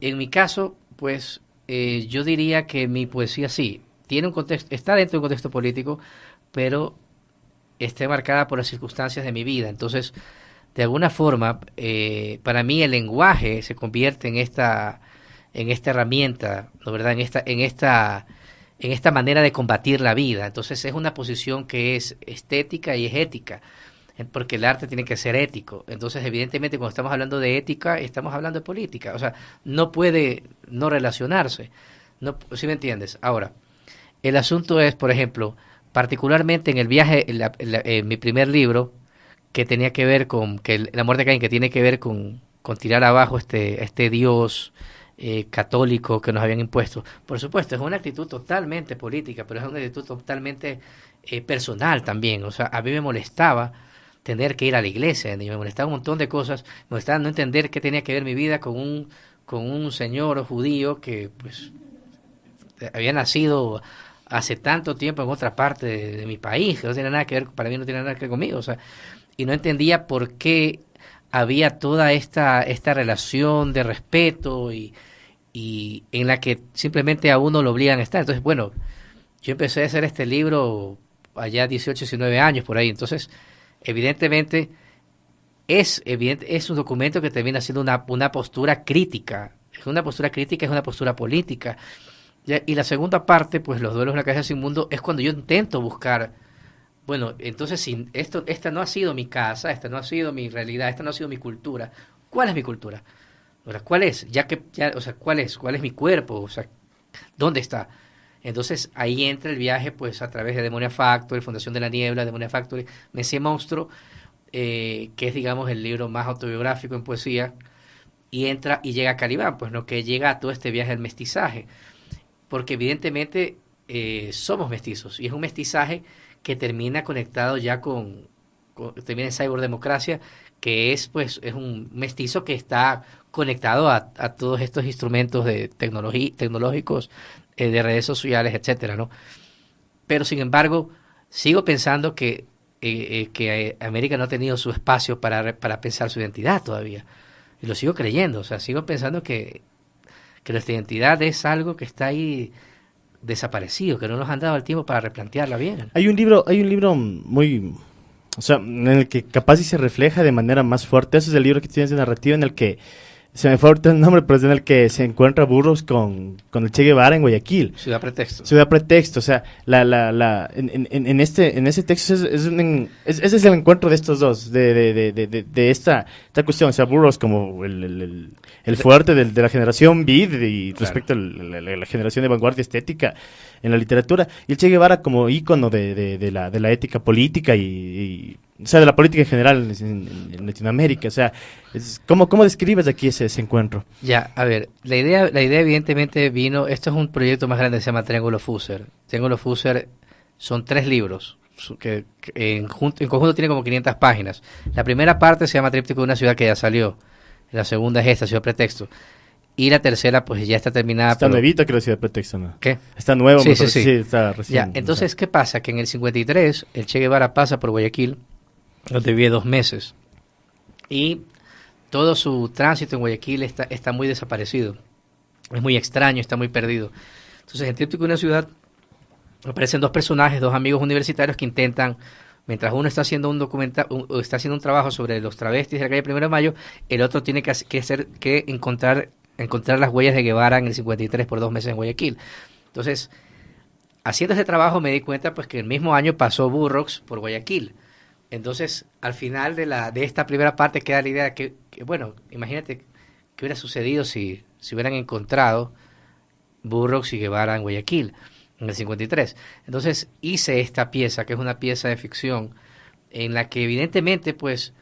En mi caso, pues, yo diría que mi poesía sí tiene un contexto, está dentro de un contexto político, pero está marcada por las circunstancias de mi vida. Entonces, de alguna forma, para mí el lenguaje se convierte en esta herramienta, ¿no, verdad? En esta manera de combatir la vida. Entonces, es una posición que es estética y es ética, porque el arte tiene que ser ético. Entonces, evidentemente, cuando estamos hablando de ética, estamos hablando de política. O sea, no puede no relacionarse. No, ¿sí me entiendes? Ahora, el asunto es, por ejemplo, particularmente en el viaje, en mi primer libro, que tenía que ver con la muerte de Caín, que tiene que ver con tirar abajo este Dios católico que nos habían impuesto. Por supuesto, es una actitud totalmente política, pero es una actitud totalmente personal también. O sea, a mí me molestaba tener que ir a la iglesia, y me molestaba un montón de cosas, me molestaba no entender qué tenía que ver mi vida con un señor judío que, pues, había nacido hace tanto tiempo en otra parte de mi país, que no tiene nada que ver, para mí no tiene nada que ver conmigo, o sea, y no entendía por qué había toda esta relación de respeto y en la que simplemente a uno lo obligan a estar. Entonces, bueno, yo empecé a hacer este libro allá 18, 19 años por ahí, entonces, evidentemente, es un documento que termina siendo una postura crítica. Es una postura crítica, es una postura política. Y la segunda parte, pues los duelos en la cabeza sin mundo, es cuando yo intento buscar, bueno, entonces si esta no ha sido mi casa, esta no ha sido mi realidad, esta no ha sido mi cultura, ¿cuál es mi cultura? O sea, ¿cuál es? ¿Cuál es mi cuerpo? O sea, ¿dónde está? Entonces ahí entra el viaje, pues a través de Demonia Factory, Fundación de la Niebla, Demonia Factory, Mesía Monstruo, que es, digamos, el libro más autobiográfico en poesía, y entra y llega a Calibán, pues no, que llega a todo este viaje del mestizaje, porque evidentemente somos mestizos, y es un mestizaje que termina conectado ya termina en ciberdemocracia, que es un mestizo que está conectado a todos estos instrumentos de tecnológicos, de redes sociales, etcétera, ¿no? Pero sin embargo, sigo pensando que América no ha tenido su espacio para pensar su identidad todavía. Y lo sigo creyendo, o sea, sigo pensando que nuestra identidad es algo que está ahí desaparecido, que no nos han dado el tiempo para replantearla bien. Hay un libro muy, o sea, en el que capaz y se refleja de manera más fuerte. Ese es el libro que tienes de narrativa, en el que se me fue ahorita el nombre, pero es en el que se encuentra Burroughs con el Che Guevara en Guayaquil. Ciudad Pretexto. Ciudad Pretexto, o sea, en ese texto ese es el encuentro de estos dos, de esta cuestión, o sea, Burroughs como el fuerte de la generación beat y respecto a la generación de vanguardia estética en la literatura, y el Che Guevara como ícono de la ética política y o sea, de la política en general en Latinoamérica. O sea, ¿cómo describes aquí ese encuentro? Ya, a ver, la idea evidentemente vino, esto es un proyecto más grande que se llama Triángulo Fusser. Triángulo Fusser son 3 libros, que en conjunto tiene como 500 páginas. La primera parte se llama Tríptico de una ciudad que ya salió. La segunda es esta, Ciudad Pretexto. Y la tercera, pues ya está terminada. Está nuevita, creo, Ciudad Pretexto, ¿no? ¿Qué? Está nuevo, sí, está recién. Ya, entonces, ¿qué pasa? Que en el 53 el Che Guevara pasa por Guayaquil, donde vive 2 meses, y todo su tránsito en Guayaquil está muy desaparecido, es muy extraño, está muy perdido. Entonces, en Tríptico de una ciudad aparecen 2 personajes, 2 amigos universitarios que intentan, mientras uno está haciendo está haciendo un trabajo sobre los travestis de la calle 1 de Mayo, el otro tiene que encontrar las huellas de Guevara en el 53 por 2 meses en Guayaquil. Entonces, haciendo ese trabajo me di cuenta, pues, que el mismo año pasó Burroughs por Guayaquil. Entonces, al final de esta primera parte queda la idea que bueno, imagínate qué hubiera sucedido si hubieran encontrado Burroughs y Guevara en Guayaquil en el 53. Entonces, hice esta pieza, que es una pieza de ficción, en la que evidentemente, pues,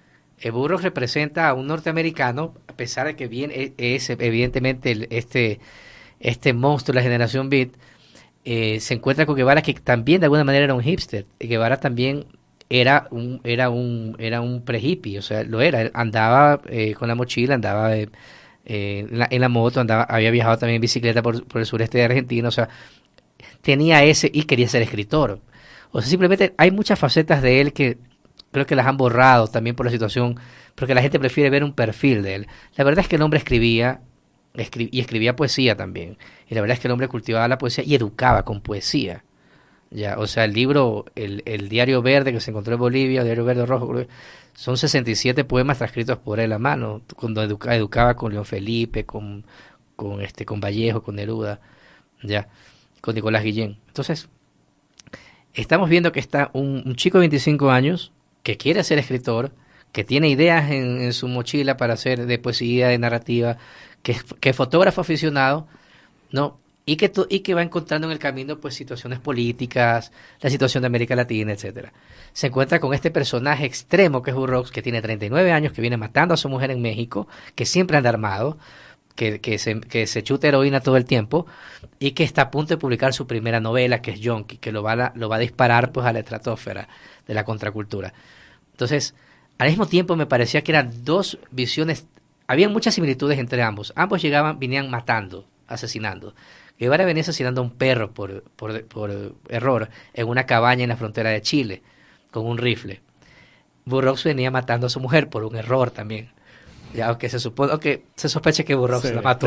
Burroughs representa a un norteamericano, a pesar de que es evidentemente este monstruo de la generación beat, se encuentra con Guevara, que también de alguna manera era un hipster. Guevara también era un pre-hippie, o sea, lo era. Andaba con la mochila, andaba en la moto, había viajado también en bicicleta por el sureste de Argentina, o sea, tenía y quería ser escritor. O sea, simplemente hay muchas facetas de él que creo que las han borrado también por la situación, porque la gente prefiere ver un perfil de él. La verdad es que el hombre escribía poesía también, y la verdad es que el hombre cultivaba la poesía y educaba con poesía. Ya, o sea, el libro, el Diario Verde que se encontró en Bolivia, el Diario Verde Rojo, son 67 poemas transcritos por él a mano, cuando educaba con León Felipe, con Vallejo, con Neruda, ya, con Nicolás Guillén. Entonces, estamos viendo que está un chico de 25 años que quiere ser escritor, que tiene ideas en su mochila para hacer de poesía, de narrativa, que es fotógrafo aficionado, ¿no? Y que va encontrando en el camino, pues, situaciones políticas, la situación de América Latina, etcétera. Se encuentra con este personaje extremo que es Burroughs, que tiene 39 años, que viene matando a su mujer en México, que siempre anda armado, que se chuta heroína todo el tiempo, y que está a punto de publicar su primera novela, que es Yonki, que lo va a disparar, pues, a la estratosfera de la contracultura. Entonces, al mismo tiempo me parecía que eran 2 visiones, había muchas similitudes entre ambos. Ambos venían matando, asesinando. Guevara venía asesinando a un perro por error en una cabaña en la frontera de Chile con un rifle. Burroughs venía matando a su mujer por un error también. Ya, aunque se sospeche que Burroughs la mató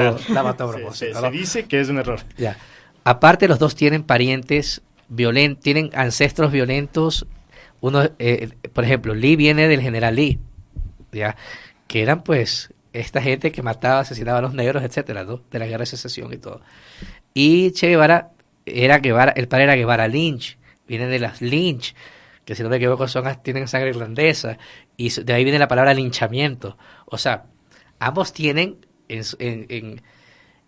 a propósito. Se dice que es un error. Ya. Aparte, los dos tienen parientes violentos, tienen ancestros violentos. Uno, por ejemplo, Lee viene del general Lee. ¿ya? Que eran pues esta gente que mataba, asesinaba a los negros, etcétera, ¿no? De la guerra de secesión y todo. Y Che Guevara, el padre era Guevara Lynch, viene de las Lynch, que si no me equivoco tienen sangre irlandesa, y de ahí viene la palabra linchamiento. O sea, ambos tienen en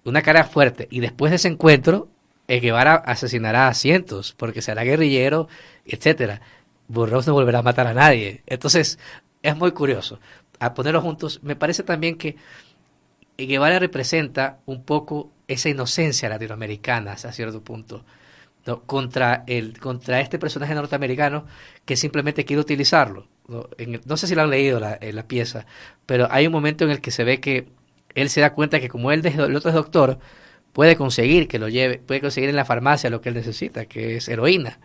una cara fuerte, y después de ese encuentro, Guevara asesinará a cientos, porque será guerrillero, etcétera. Burroughs no volverá a matar a nadie. Entonces, es muy curioso. A ponerlos juntos, me parece también que Guevara representa un poco esa inocencia latinoamericana hasta cierto punto, ¿no? Contra este personaje norteamericano que simplemente quiere utilizarlo, ¿no? No sé si lo han leído la pieza, pero hay un momento en el que se ve que él se da cuenta que como el otro es doctor, puede conseguir que lo lleve, puede conseguir en la farmacia lo que él necesita, que es heroína.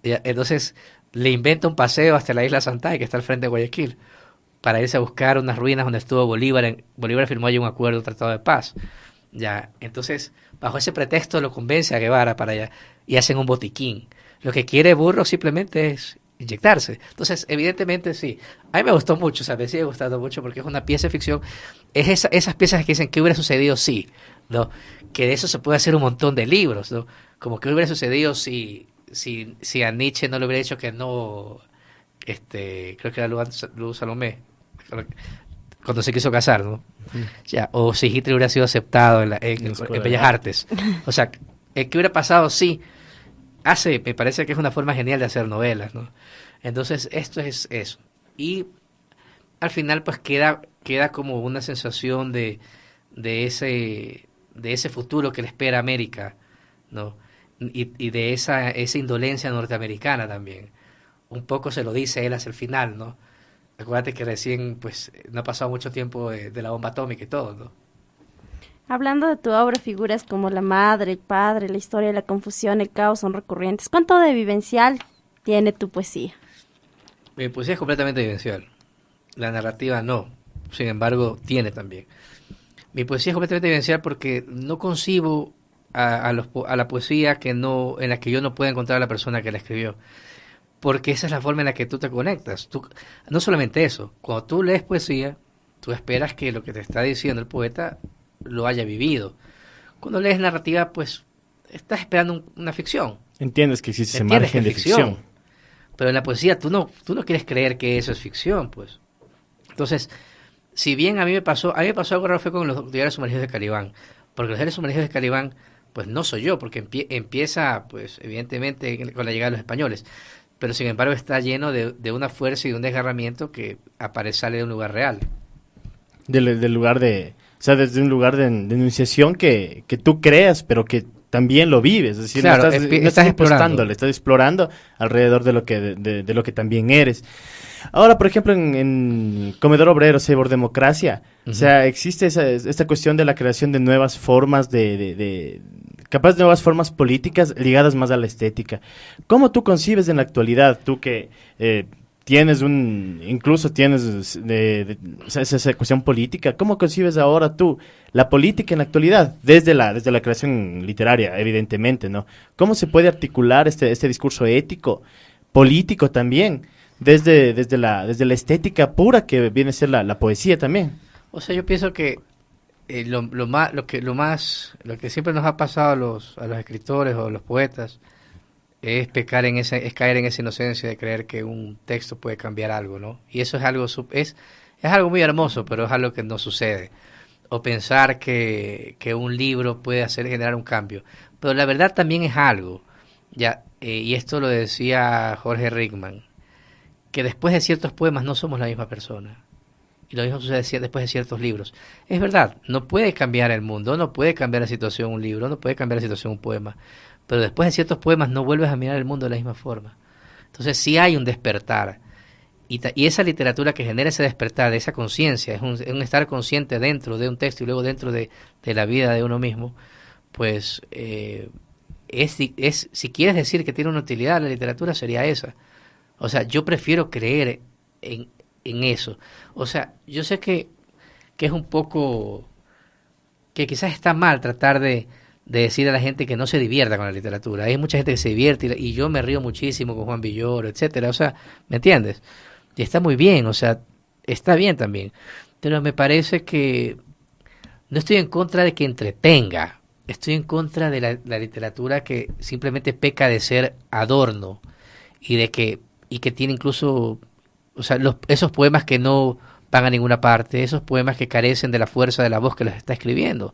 Entonces le inventa un paseo hasta la isla Santay, que está al frente de Guayaquil, para irse a buscar unas ruinas donde estuvo Bolívar. Bolívar firmó allí un acuerdo, un tratado de paz. Ya, entonces, bajo ese pretexto lo convence a Guevara para allá y hacen un botiquín. Lo que quiere Burroughs simplemente es inyectarse. Entonces, evidentemente, sí. A mí me gustó mucho, o sea, me sigue gustando mucho porque es una pieza de ficción. Es esas piezas que dicen, ¿qué hubiera sucedido si? ¿No? Que de eso se puede hacer un montón de libros, ¿no? Como que hubiera sucedido si a Nietzsche no le hubiera dicho que no, creo que era Luz Salomé, cuando se quiso casar, ¿no? Ya, o si Hitler hubiera sido aceptado en Bellas Artes. O sea, ¿qué hubiera pasado si me parece que es una forma genial de hacer novelas, ¿no? Entonces, esto es eso. Y al final, pues queda como una sensación de ese futuro que le espera a América, ¿no? Y de esa indolencia norteamericana también. Un poco se lo dice él hacia el final, ¿no? Acuérdate que recién, pues, no ha pasado mucho tiempo de la bomba atómica y todo, ¿no? Hablando de tu obra, figuras como la madre, el padre, la historia, la confusión, el caos son recurrentes. ¿Cuánto de vivencial tiene tu poesía? Mi poesía es completamente vivencial. La narrativa no. Sin embargo, tiene también. Mi poesía es completamente vivencial porque no concibo a la poesía en la que yo no pueda encontrar a la persona que la escribió. Porque esa es la forma en la que tú te conectas. No solamente eso, cuando tú lees poesía, tú esperas que lo que te está diciendo el poeta lo haya vivido. Cuando lees narrativa, pues estás esperando una ficción. Entiendes que existe ese margen de ficción. Pero en la poesía tú no quieres creer que eso es ficción, pues. Entonces, si bien a mí me pasó algo raro fue con los diarios sumergidos de Calibán. Porque los diarios sumergidos de Calibán, pues no soy yo, porque empieza, pues evidentemente, con la llegada de los españoles. Pero sin embargo está lleno de una fuerza y de un desgarramiento que sale de un lugar real. Del lugar desde un lugar de enunciación que tú creas, pero que también lo vives. Es decir, claro, no estás explorando, estás explorando alrededor de lo que también eres. Ahora, por ejemplo, en Comedor Obrero, Sabor Democracia, o sea, existe esta cuestión de la creación de nuevas formas capaz de nuevas formas políticas ligadas más a la estética. ¿Cómo tú concibes en la actualidad, tú que tienes esa cuestión política, cómo concibes ahora tú la política en la actualidad, desde la creación literaria, evidentemente, ¿no? ¿Cómo se puede articular este discurso ético, político también, desde la estética pura que viene a ser la poesía también? O sea, yo pienso que lo que siempre nos ha pasado a los escritores o a los poetas es caer en esa inocencia de creer que un texto puede cambiar algo, ¿no? Y eso es algo muy hermoso, pero es algo que no sucede. O pensar que un libro puede generar un cambio. Pero la verdad también es algo, y esto lo decía Jorge Rickman, que después de ciertos poemas no somos la misma persona. Y lo mismo sucede después de ciertos libros. Es verdad, no puede cambiar el mundo, no puede cambiar la situación un libro, no puede cambiar la situación un poema. Pero después de ciertos poemas no vuelves a mirar el mundo de la misma forma. Entonces sí hay un despertar. Y esa literatura que genera ese despertar, de esa conciencia, es un estar consciente dentro de un texto y luego dentro de la vida de uno mismo, pues si quieres decir que tiene una utilidad la literatura, sería esa. O sea, yo prefiero creer en eso. O sea, yo sé que es un poco, que quizás está mal tratar de decir a la gente que no se divierta con la literatura. Hay mucha gente que se divierte y yo me río muchísimo con Juan Villoro, etcétera. O sea, ¿me entiendes? Y está muy bien, o sea, está bien también, pero me parece que no estoy en contra de que entretenga, estoy en contra de la literatura que simplemente peca de ser adorno y que tiene incluso, o sea, esos poemas que no van a ninguna parte, esos poemas que carecen de la fuerza de la voz que los está escribiendo.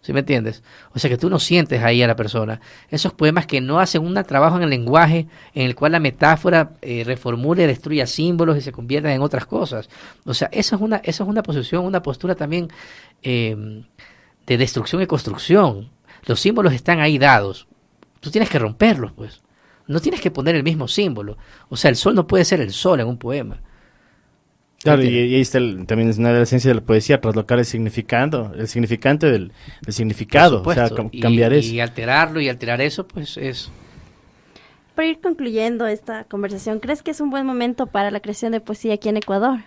¿Sí me entiendes? O sea, que tú no sientes ahí a la persona. Esos poemas que no hacen un trabajo en el lenguaje en el cual la metáfora reformula y destruya símbolos y se convierta en otras cosas. O sea, esa es una posición, una postura también de destrucción y construcción. Los símbolos están ahí dados. Tú tienes que romperlos, pues. No tienes que poner el mismo símbolo. O sea, el sol no puede ser el sol en un poema. Claro, y ahí está también es una de las esencias de la poesía, traslocar el significante del significado, o sea, cambiar eso. Y alterarlo y alterar eso, pues es... Para ir concluyendo esta conversación, ¿crees que es un buen momento para la creación de poesía aquí en Ecuador?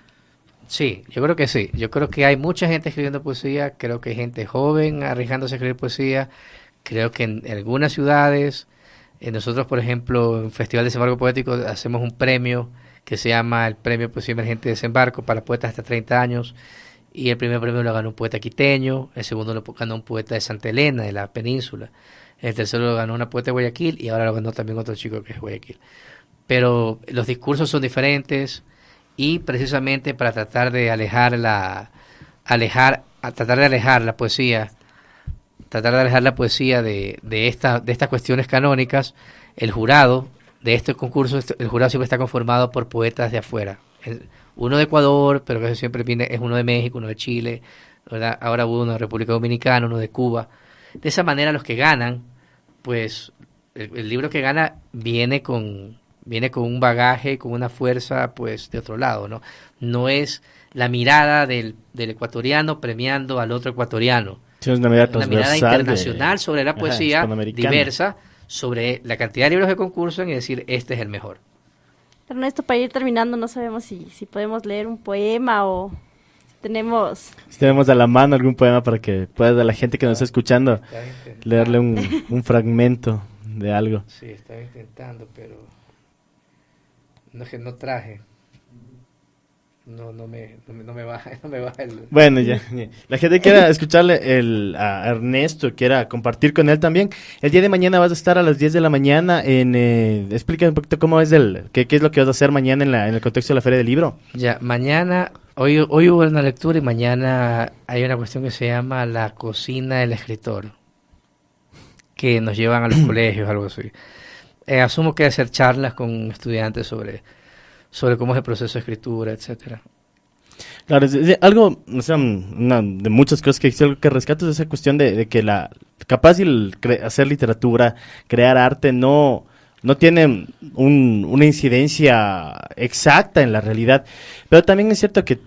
Sí, yo creo que sí. Yo creo que hay mucha gente escribiendo poesía, creo que hay gente joven arriesgándose a escribir poesía, creo que en algunas ciudades, nosotros, por ejemplo, en Festival de Desembarco Poético hacemos un premio que se llama el Premio Poesía Emergente de Desembarco para poetas hasta 30 años, y el primer premio lo ganó un poeta quiteño, el segundo lo ganó un poeta de Santa Elena, de la península, el tercero lo ganó una poeta de Guayaquil, y ahora lo ganó también otro chico que es Guayaquil. Pero los discursos son diferentes, y precisamente para tratar de alejar la poesía, de estas cuestiones canónicas, el jurado de este concurso, el jurado siempre está conformado por poetas de afuera. Uno de Ecuador, pero que siempre viene, es uno de México, uno de Chile, ¿verdad? Ahora hubo uno de República Dominicana, uno de Cuba. De esa manera los que ganan, pues el libro que gana viene con un bagaje, con una fuerza, pues de otro lado, ¿no? No es la mirada del ecuatoriano premiando al otro ecuatoriano. Sí, es una mirada internacional sobre la poesía, diversa, sobre la cantidad de libros que concursan y decir, este es el mejor. Ernesto, para ir terminando, no sabemos si podemos leer un poema o si tenemos a la mano algún poema para que pueda la gente que nos está escuchando leerle un fragmento de algo. Sí, estaba intentando, pero no es que no traje. No me baja el... Bueno, ya. La gente quiera escucharle a Ernesto, quiera compartir con él también. El día de mañana vas a estar a las 10 de la mañana explica un poquito cómo es qué es lo que vas a hacer mañana en el contexto de la Feria del Libro. Ya, mañana, hoy hubo una lectura y mañana hay una cuestión que se llama la cocina del escritor, que nos llevan a los colegios, algo así. Asumo que hacer charlas con estudiantes sobre cómo es el proceso de escritura, etcétera. Claro, es algo, o sea, una de muchas cosas que rescato es esa cuestión de que hacer literatura, crear arte no tiene una incidencia exacta en la realidad, pero también es cierto que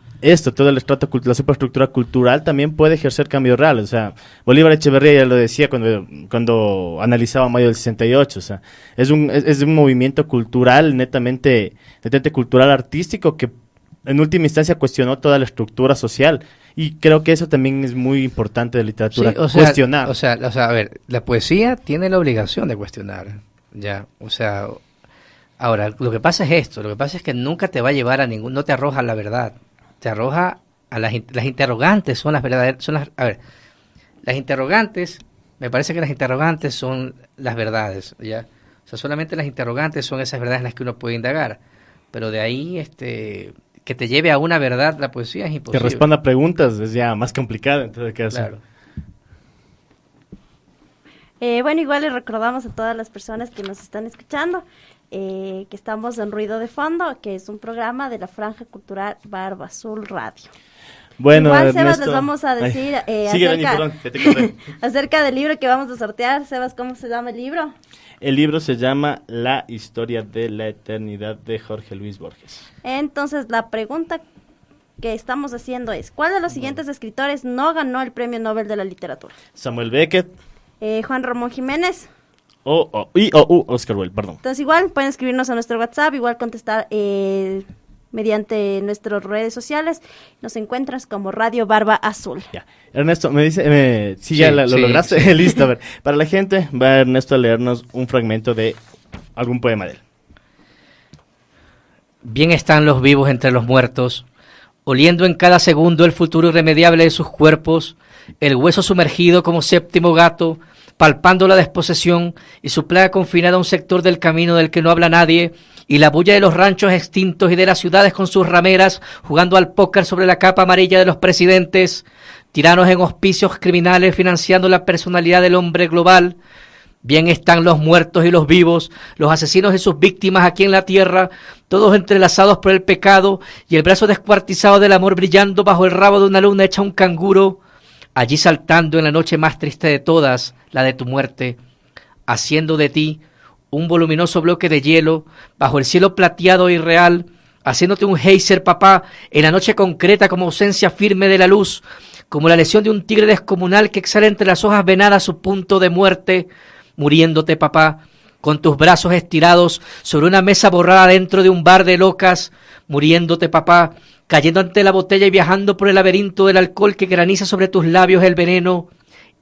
todo el estrato, la superestructura cultural también puede ejercer cambio real. O sea, Bolívar Echeverría ya lo decía cuando analizaba Mayo del 68, o sea, es un movimiento cultural netamente cultural artístico que en última instancia cuestionó toda la estructura social, y creo que eso también es muy importante de literatura, sí, cuestionar. O sea, a ver, la poesía tiene la obligación de cuestionar, ya, o sea, ahora, lo que pasa es esto, lo que pasa es que nunca te va a llevar no te arroja la verdad. Te arroja a las interrogantes, son las verdaderas, las interrogantes, me parece que las interrogantes son las verdades, ¿ya? O sea, solamente las interrogantes son esas verdades en las que uno puede indagar, pero de ahí, que te lleve a una verdad, la poesía es imposible. Que responda a preguntas es ya más complicado, entonces, ¿qué hacer? Claro. Bueno, igual les recordamos a todas las personas que nos están escuchando que estamos en Ruido de Fondo, que es un programa de la Franja Cultural Barba Azul Radio. Bueno, igual, Ernesto, Sebas, les vamos a decir acerca del libro que vamos a sortear. Sebas, ¿cómo se llama el libro? El libro se llama La Historia de la Eternidad, de Jorge Luis Borges. Entonces, la pregunta que estamos haciendo es, ¿cuál de los siguientes escritores no ganó el Premio Nobel de la Literatura? Samuel Beckett. Juan Ramón Jiménez. Oscar Wilde, perdón. Entonces, igual pueden escribirnos a nuestro WhatsApp, igual contestar mediante nuestras redes sociales. Nos encuentras como Radio Barba Azul. Ya. Ernesto, me dice, lo lograste. Sí. Listo, a ver. Para la gente, va Ernesto a leernos un fragmento de algún poema de él. Bien están los vivos entre los muertos, oliendo en cada segundo el futuro irremediable de sus cuerpos, el hueso sumergido como séptimo gato, palpando la desposesión y su plaga confinada a un sector del camino del que no habla nadie, y la bulla de los ranchos extintos y de las ciudades con sus rameras, jugando al póker sobre la capa amarilla de los presidentes, tiranos en hospicios criminales financiando la personalidad del hombre global. Bien están los muertos y los vivos, los asesinos y sus víctimas aquí en la tierra, todos entrelazados por el pecado y el brazo descuartizado del amor brillando bajo el rabo de una luna hecha un canguro, allí saltando en la noche más triste de todas, la de tu muerte, haciendo de ti un voluminoso bloque de hielo bajo el cielo plateado y real, haciéndote un geyser, papá, en la noche concreta como ausencia firme de la luz, como la lesión de un tigre descomunal que exhala entre las hojas venadas su punto de muerte, muriéndote, papá, con tus brazos estirados sobre una mesa borrada dentro de un bar de locas, muriéndote, papá, cayendo ante la botella y viajando por el laberinto del alcohol que graniza sobre tus labios el veneno,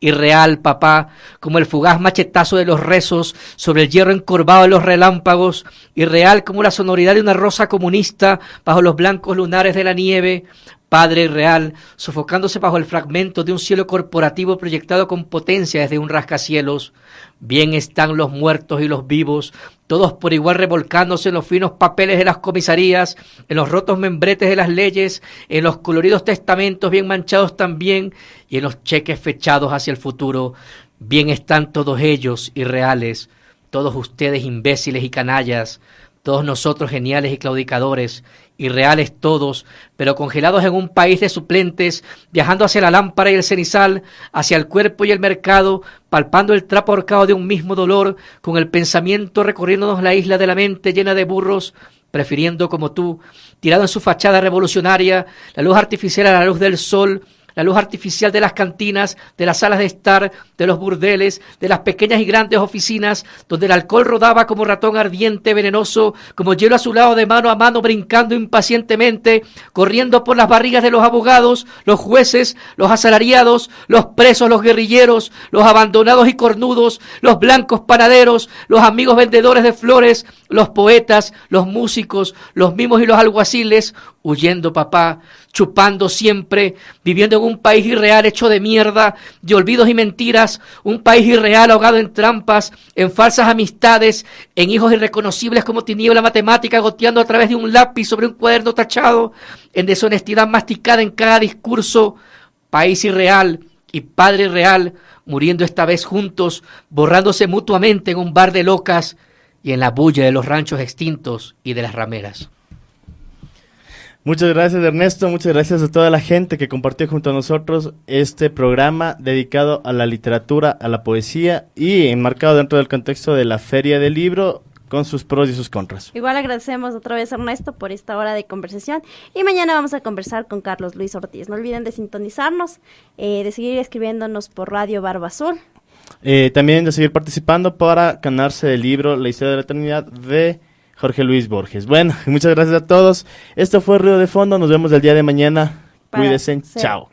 irreal, papá, como el fugaz machetazo de los rezos sobre el hierro encorvado de los relámpagos, irreal como la sonoridad de una rosa comunista bajo los blancos lunares de la nieve, Padre irreal, sofocándose bajo el fragmento de un cielo corporativo proyectado con potencia desde un rascacielos. Bien están los muertos y los vivos, todos por igual revolcándose en los finos papeles de las comisarías, en los rotos membretes de las leyes, en los coloridos testamentos bien manchados también, y en los cheques fechados hacia el futuro. Bien están todos ellos irreales, todos ustedes imbéciles y canallas, todos nosotros geniales y claudicadores, irreales todos, pero congelados en un país de suplentes, viajando hacia la lámpara y el cenizal, hacia el cuerpo y el mercado, palpando el trapo ahorcado de un mismo dolor, con el pensamiento recorriéndonos la isla de la mente llena de burros, prefiriendo como tú, tirado en su fachada revolucionaria, la luz artificial a la luz del sol, la luz artificial de las cantinas, de las salas de estar, de los burdeles, de las pequeñas y grandes oficinas, donde el alcohol rodaba como ratón ardiente, venenoso, como hielo azulado de mano a mano, brincando impacientemente, corriendo por las barrigas de los abogados, los jueces, los asalariados, los presos, los guerrilleros, los abandonados y cornudos, los blancos panaderos, los amigos vendedores de flores, los poetas, los músicos, los mimos y los alguaciles, huyendo, papá, chupando siempre, viviendo en un país irreal hecho de mierda, de olvidos y mentiras, un país irreal ahogado en trampas, en falsas amistades, en hijos irreconocibles como tiniebla matemática goteando a través de un lápiz sobre un cuaderno tachado, en deshonestidad masticada en cada discurso, país irreal y padre irreal, muriendo esta vez juntos, borrándose mutuamente en un bar de locas y en la bulla de los ranchos extintos y de las rameras. Muchas gracias, Ernesto, muchas gracias a toda la gente que compartió junto a nosotros este programa dedicado a la literatura, a la poesía y enmarcado dentro del contexto de la Feria del Libro con sus pros y sus contras. Igual agradecemos otra vez a Ernesto por esta hora de conversación y mañana vamos a conversar con Carlos Luis Ortiz. No olviden de sintonizarnos, de seguir escribiéndonos por Radio Barba Azul. También de seguir participando para ganarse el libro La Historia de la Eternidad de Jorge Luis Borges. Bueno, muchas gracias a todos. Esto fue Ruido de Fondo. Nos vemos el día de mañana. Cuídense. Chao.